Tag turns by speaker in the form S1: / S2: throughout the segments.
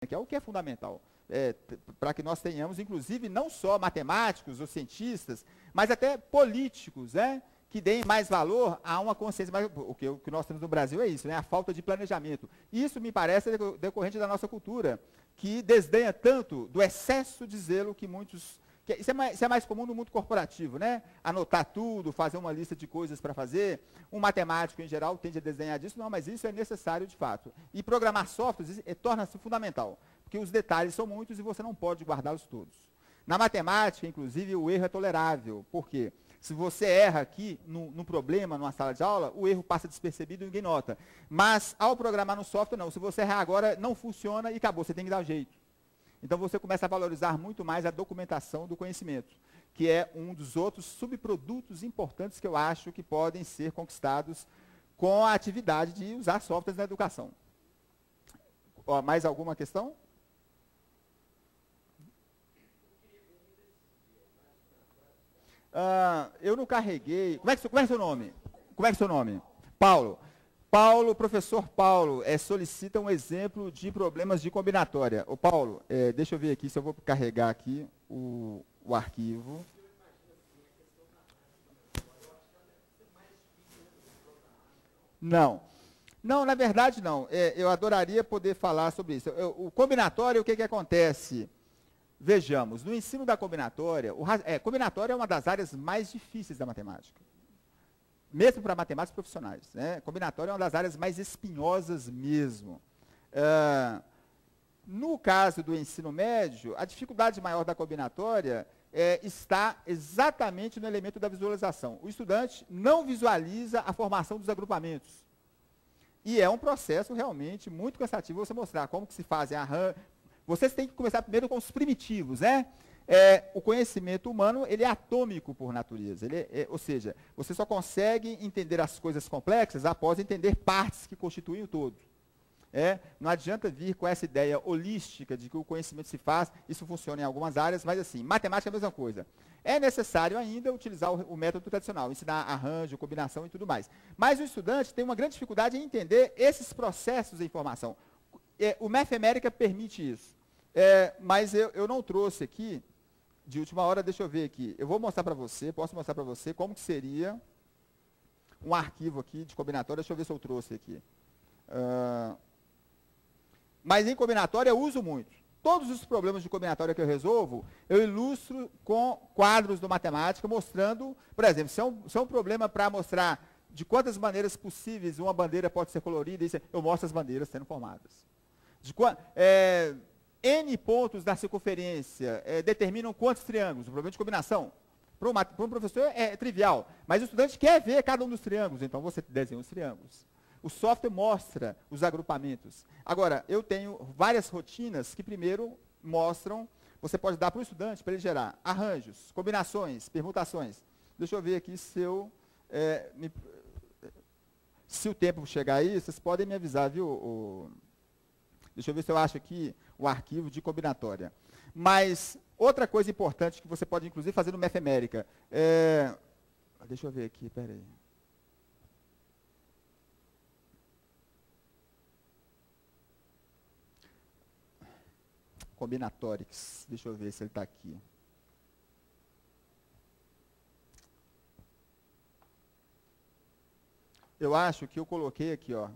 S1: que é o que é fundamental, para que nós tenhamos, inclusive, não só matemáticos ou cientistas, mas até políticos, né, que deem mais valor a uma consciência. Mas o que nós temos no Brasil é isso, né, a falta de planejamento. Isso me parece decorrente da nossa cultura, que desdenha tanto do excesso de zelo que muitos... Isso é mais comum no mundo corporativo, né? Anotar tudo, fazer uma lista de coisas para fazer. Um matemático, em geral, tende a desdenhar disso. Não, mas isso é necessário de fato. E programar softwares torna-se fundamental, porque os detalhes são muitos e você não pode guardá-los todos. Na matemática, inclusive, o erro é tolerável. Por quê? Se você erra aqui num problema, numa sala de aula, o erro passa despercebido e ninguém nota. Mas, ao programar no software, não. Se você errar agora, não funciona e acabou, você tem que dar um jeito. Então, você começa a valorizar muito mais a documentação do conhecimento, que é um dos outros subprodutos importantes que eu acho que podem ser conquistados com a atividade de usar softwares na educação. Mais alguma questão? Eu não carreguei... Como é que é seu nome? Como é que é seu nome? Paulo. Professor Paulo, solicita um exemplo de problemas de combinatória. Ô Paulo, deixa eu ver aqui se eu vou carregar aqui o arquivo. Não. Não, na verdade não. Eu adoraria poder falar sobre isso. O combinatório, o que acontece? Vejamos, no ensino da combinatória, combinatória é uma das áreas mais difíceis da matemática. Mesmo para matemáticos profissionais, né? Combinatória é uma das áreas mais espinhosas mesmo. No caso do ensino médio, a dificuldade maior da combinatória está exatamente no elemento da visualização. O estudante não visualiza a formação dos agrupamentos. E é um processo realmente muito cansativo você mostrar como que se fazem Vocês têm que começar primeiro com os primitivos, né? O conhecimento humano, ele é atômico por natureza. Ou seja, você só consegue entender as coisas complexas após entender partes que constituem o todo. Não adianta vir com essa ideia holística de que o conhecimento se faz, isso funciona em algumas áreas, mas assim, matemática é a mesma coisa. É necessário ainda utilizar o método tradicional, ensinar arranjo, combinação e tudo mais. Mas o estudante tem uma grande dificuldade em entender esses processos de informação. O Mathemérica permite isso. Mas eu não trouxe aqui, de última hora, deixa eu ver aqui. Eu vou mostrar para você, posso mostrar para você como que seria um arquivo aqui de combinatória. Deixa eu ver se eu trouxe aqui. Mas em combinatória eu uso muito. Todos os problemas de combinatória que eu resolvo, eu ilustro com quadros do matemática, mostrando, por exemplo, se é um problema para mostrar de quantas maneiras possíveis uma bandeira pode ser colorida, eu mostro as bandeiras sendo formadas. N pontos da circunferência determinam quantos triângulos? O problema de combinação. Para um professor é trivial, mas o estudante quer ver cada um dos triângulos, então você desenha os triângulos. O software mostra os agrupamentos. Agora, eu tenho várias rotinas que primeiro mostram, você pode dar para o estudante, para ele gerar arranjos, combinações, permutações. Deixa eu ver aqui se o tempo chegar aí, vocês podem me avisar, viu? Deixa eu ver se eu acho aqui o arquivo de combinatória. Mas outra coisa importante que você pode, inclusive, fazer no Mathemérica. Deixa eu ver aqui, peraí. Combinatorics. Deixa eu ver se ele está aqui. Eu acho que eu coloquei aqui, ó.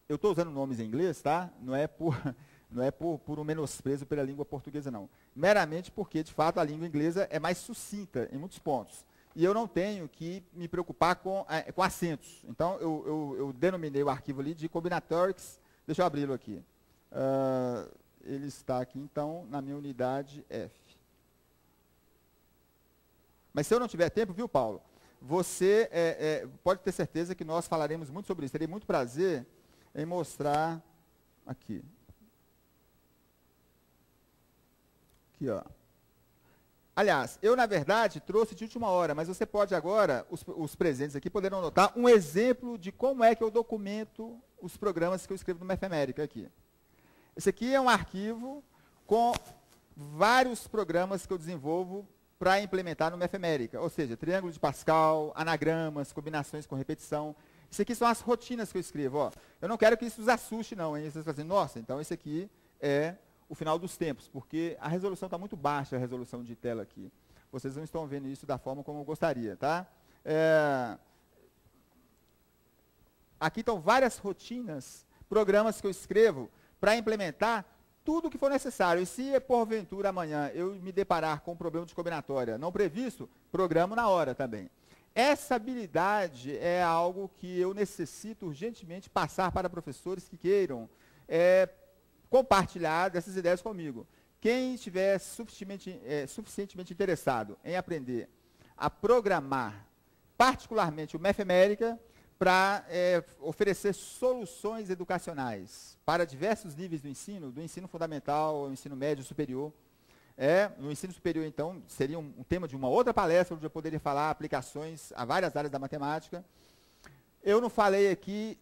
S1: Eu estou usando nomes em inglês, tá? Não é por um menosprezo pela língua portuguesa, não. Meramente porque, de fato, a língua inglesa é mais sucinta em muitos pontos. E eu não tenho que me preocupar com acentos. Então, eu denominei o arquivo ali de combinatorics. Deixa eu abri-lo aqui. Ele está aqui, então, na minha unidade F. Mas se eu não tiver tempo, viu, Paulo? Você pode ter certeza que nós falaremos muito sobre isso. Terei muito prazer em mostrar aqui. Aqui, ó. Aliás, eu, na verdade, trouxe de última hora, mas você pode agora, os presentes aqui, poderão notar um exemplo de como é que eu documento os programas que eu escrevo no Mathemérica aqui. Esse aqui é um arquivo com vários programas que eu desenvolvo para implementar no Mathemérica, ou seja, triângulo de Pascal, anagramas, combinações com repetição. Isso aqui são as rotinas que eu escrevo. Ó. Eu não quero que isso os assuste, não. Hein? Vocês falam assim, nossa, então esse aqui é o final dos tempos, porque a resolução está muito baixa, a resolução de tela aqui. Vocês não estão vendo isso da forma como eu gostaria, tá? Aqui estão várias rotinas, programas que eu escrevo para implementar tudo o que for necessário. E se, porventura, amanhã eu me deparar com um problema de combinatória não previsto, programo na hora também. Essa habilidade é algo que eu necessito urgentemente passar para professores que queiram compartilhar dessas ideias comigo. Quem estiver suficientemente interessado em aprender a programar, particularmente o Mathematica, para oferecer soluções educacionais para diversos níveis do ensino fundamental ao ensino médio superior. No ensino superior, então, seria um tema de uma outra palestra, onde eu poderia falar aplicações a várias áreas da matemática. Eu não falei aqui,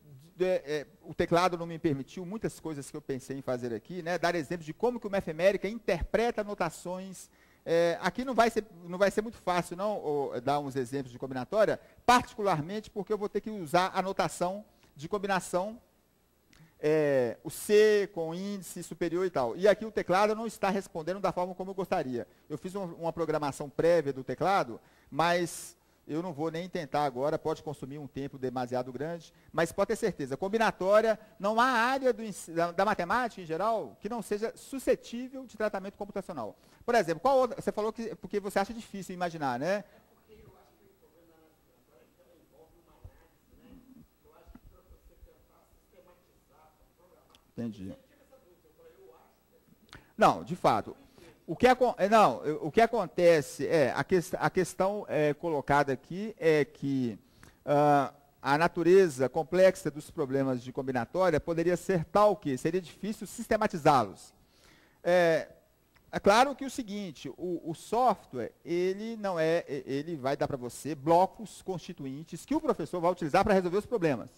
S1: o teclado não me permitiu muitas coisas que eu pensei em fazer aqui, né, dar exemplos de como que o Mathematica interpreta notações. Aqui não vai ser muito fácil, não, dar uns exemplos de combinatória, particularmente porque eu vou ter que usar a notação de combinação, o C com índice superior e tal. E aqui o teclado não está respondendo da forma como eu gostaria. Eu fiz uma programação prévia do teclado, mas eu não vou nem tentar agora, pode consumir um tempo demasiado grande, mas pode ter certeza, combinatória, não há área da matemática em geral que não seja suscetível de tratamento computacional. Por exemplo, você falou que porque você acha difícil imaginar, né? Entendi. Não, de fato. O que acontece a questão colocada aqui é que a natureza complexa dos problemas de combinatória poderia ser tal que seria difícil sistematizá-los. É claro que o seguinte, o software, ele vai dar para você blocos constituintes que o professor vai utilizar para resolver os problemas.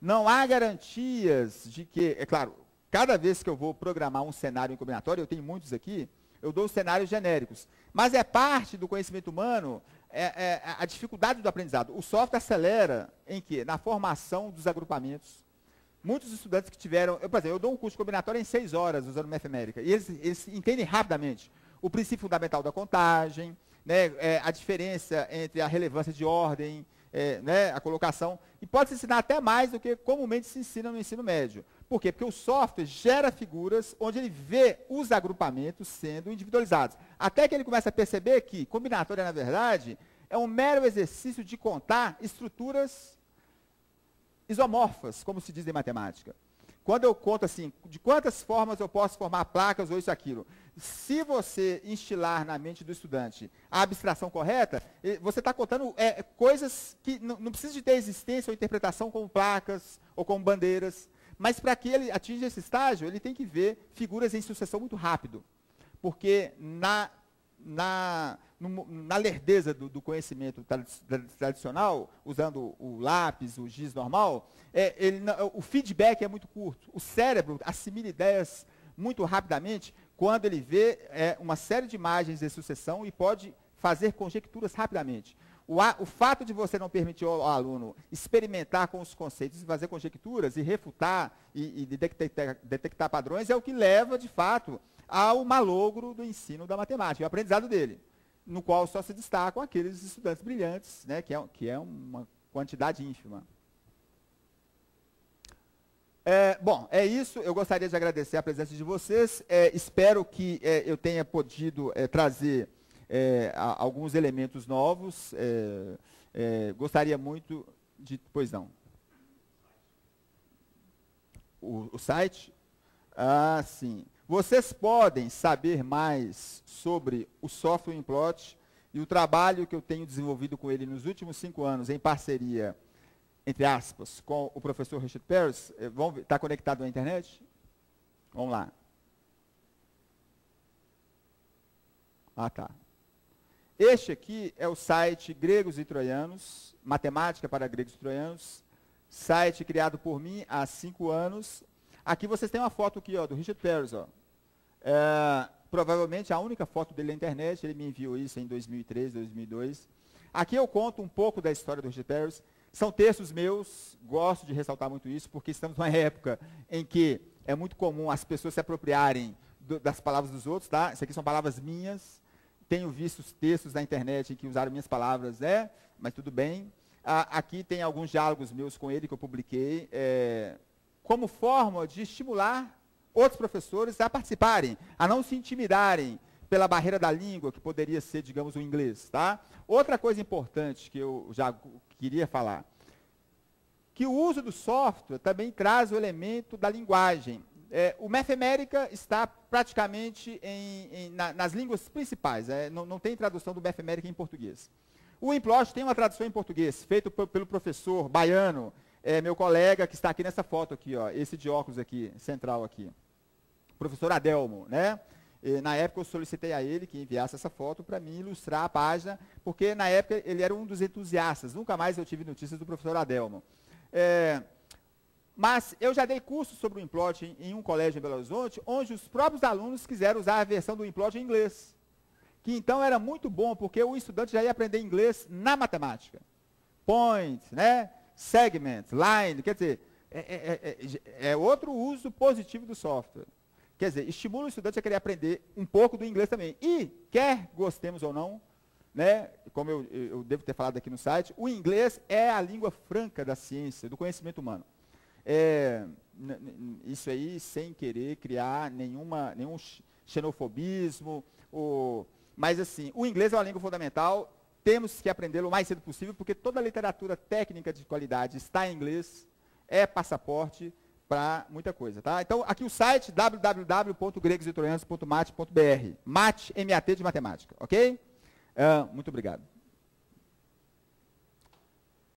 S1: Não há garantias de que, é claro, cada vez que eu vou programar um cenário em combinatório, eu tenho muitos aqui, eu dou cenários genéricos. Mas é parte do conhecimento humano a dificuldade do aprendizado. O software acelera em quê? Na formação dos agrupamentos. Muitos estudantes que tiveram... por exemplo, eu dou um curso de combinatório em 6 horas usando Mathematica. E eles entendem rapidamente o princípio fundamental da contagem, né, a diferença entre a relevância de ordem, né, a colocação. E pode se ensinar até mais do que comumente se ensina no ensino médio. Por quê? Porque o software gera figuras onde ele vê os agrupamentos sendo individualizados. Até que ele começa a perceber que combinatória, na verdade, é um mero exercício de contar estruturas isomorfas, como se diz em matemática. Quando eu conto assim, de quantas formas eu posso formar placas ou isso, aquilo. Se você instilar na mente do estudante a abstração correta, você está contando coisas que não precisam de ter existência ou interpretação como placas ou como bandeiras. Mas para que ele atinja esse estágio, ele tem que ver figuras em sucessão muito rápido. Porque na lerdeza do conhecimento tradicional, usando o lápis, o giz normal, o feedback é muito curto. O cérebro assimila ideias muito rapidamente quando ele vê uma série de imagens de sucessão e pode fazer conjecturas rapidamente. O fato de você não permitir ao aluno experimentar com os conceitos e fazer conjecturas e refutar e detectar padrões é o que leva, de fato, ao malogro do ensino da matemática, o aprendizado dele, no qual só se destacam aqueles estudantes brilhantes, né, que é uma quantidade ínfima. Bom, é isso. Eu gostaria de agradecer a presença de vocês. Espero que eu tenha podido trazer alguns elementos novos. Gostaria muito de... Pois não. O site? Ah, sim. Vocês podem saber mais sobre o software Implot e o trabalho que eu tenho desenvolvido com ele nos últimos 5 anos, em parceria, entre aspas, com o professor Richard Peirce. Está conectado à internet? Vamos lá. Ah, tá. Este aqui é o site Gregos e Troianos, Matemática para Gregos e Troianos, site criado por mim há 5 anos. Aqui vocês têm uma foto aqui, ó, do Richard Peirce, ó. Provavelmente a única foto dele na internet, ele me enviou isso em 2003, 2002. Aqui eu conto um pouco da história do Richard Peirce. São textos meus, gosto de ressaltar muito isso, porque estamos numa época em que é muito comum as pessoas se apropriarem das palavras dos outros, tá? Isso aqui são palavras minhas. Tenho visto os textos na internet em que usaram minhas palavras, mas tudo bem. Aqui tem alguns diálogos meus com ele que eu publiquei, como forma de estimular outros professores a participarem, a não se intimidarem pela barreira da língua, que poderia ser, digamos, o inglês, tá? Outra coisa importante que eu já queria falar, que o uso do software também traz o elemento da linguagem. O Mathematica está praticamente nas línguas principais, não tem tradução do Mathematica em português. O Implot tem uma tradução em português, feito pelo professor baiano, meu colega que está aqui nessa foto aqui, ó, esse de óculos aqui, central aqui, professor Adelmo, né? Na época eu solicitei a ele que enviasse essa foto para mim ilustrar a página, porque na época ele era um dos entusiastas, nunca mais eu tive notícias do professor Adelmo. Mas eu já dei curso sobre o Implot em um colégio em Belo Horizonte, onde os próprios alunos quiseram usar a versão do Implot em inglês. Que então era muito bom, porque o estudante já ia aprender inglês na matemática. Point, né? Segment, line, quer dizer, é outro uso positivo do software. Quer dizer, estimula o estudante a querer aprender um pouco do inglês também. E, quer gostemos ou não, né, como eu devo ter falado aqui no site, o inglês é a língua franca da ciência, do conhecimento humano. Isso aí sem querer criar nenhum xenofobismo, mas assim, o inglês é uma língua fundamental, temos que aprendê-lo o mais cedo possível, porque toda a literatura técnica de qualidade está em inglês, é passaporte para muita coisa, tá? Então, aqui o site www.gregosvitorianos.mat.br, mate, M-A-T de matemática, ok? Muito obrigado.